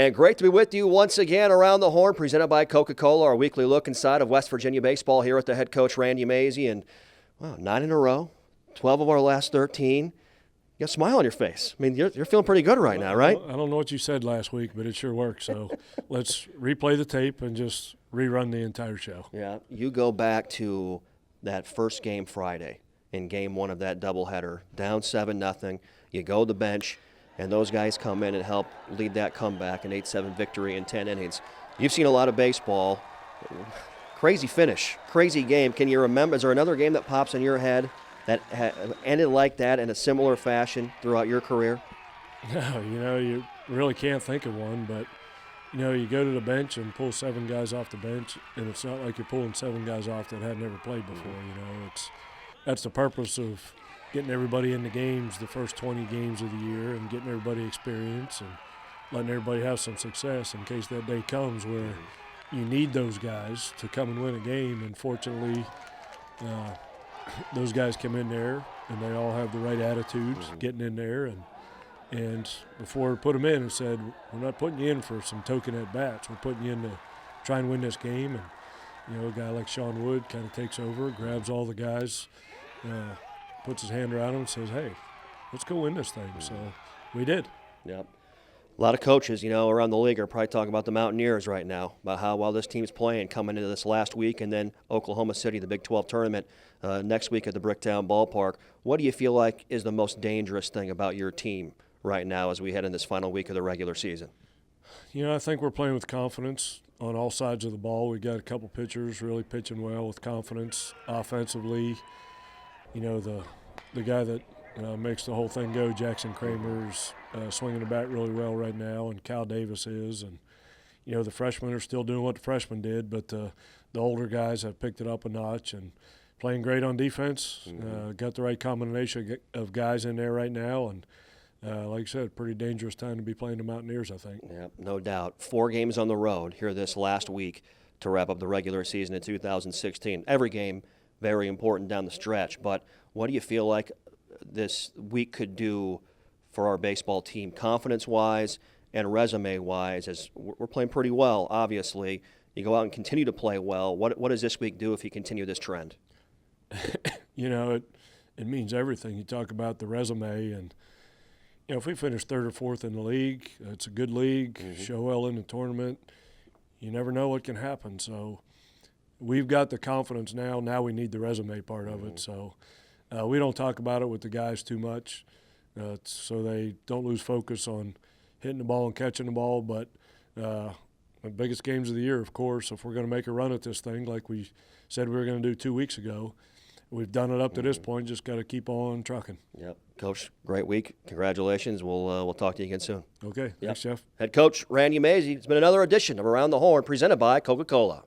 And great to be with you once again around the horn, presented by Coca-Cola, our weekly look inside of West Virginia baseball here with the head coach, Randy Mazey. And, wow, 9 in a row, 12 of our last 13. You got a smile on your face. I mean, you're feeling pretty good right now, right? I don't know what you said last week, but it sure worked. So let's replay the tape and just rerun the entire show. Yeah, you go back to that first game Friday in game one of that doubleheader, down 7-0. You go to the bench, and those guys come in and help lead that comeback, an 8-7 victory in 10 innings. You've seen a lot of baseball. Crazy finish, crazy game. Can you remember, is there another game that pops in your head that ended like that in a similar fashion throughout your career? No, you really can't think of one, but, you go to the bench and pull 7 guys off the bench, and it's not like you're pulling 7 guys off that had never played before, That's the purpose of getting everybody in the games, the first 20 games of the year, and getting everybody experience and letting everybody have some success in case that day comes where you need those guys to come and win a game. And fortunately, those guys come in there and they all have the right attitudes getting in there. And before we put them in, I said, we're not putting you in for some token at-bats. We're putting you in to try and win this game. And, a guy like Sean Wood kind of takes over, grabs all the guys, puts his hand around him and says, hey, let's go win this thing. So we did. Yep. A lot of coaches, around the league are probably talking about the Mountaineers right now, about how well this team's playing coming into this last week, and then Oklahoma City, the Big 12 tournament, next week at the Bricktown Ballpark. What do you feel like is the most dangerous thing about your team right now as we head in this final week of the regular season? I think we're playing with confidence on all sides of the ball. We got a couple pitchers really pitching well with confidence offensively. The guy that makes the whole thing go, Jackson Kramer's swinging the bat really well right now, and Cal Davis is. And, the freshmen are still doing what the freshmen did, but the older guys have picked it up a notch and playing great on defense. Got the right combination of guys in there right now. And, like I said, pretty dangerous time to be playing the Mountaineers, I think. Yeah, no doubt. 4 games on the road here this last week to wrap up the regular season in 2016. Every game very important down the stretch, but what do you feel like this week could do for our baseball team, confidence-wise and resume-wise, as we're playing pretty well, obviously. You go out and continue to play well. What does this week do if you continue this trend? It means everything. You talk about the resume, and, if we finish 3rd or 4th in the league, it's a good league, show well in the tournament. You never know what can happen. So we've got the confidence now. Now we need the resume part of it. So we don't talk about it with the guys too much so they don't lose focus on hitting the ball and catching the ball. But the biggest games of the year, of course, if we're going to make a run at this thing like we said we were going to do 2 weeks ago, we've done it up to this point, just got to keep on trucking. Yep. Coach, great week. Congratulations. We'll talk to you again soon. Okay. Thanks, Jeff. Head coach Randy Mazey. It's been another edition of Around the Horn presented by Coca-Cola.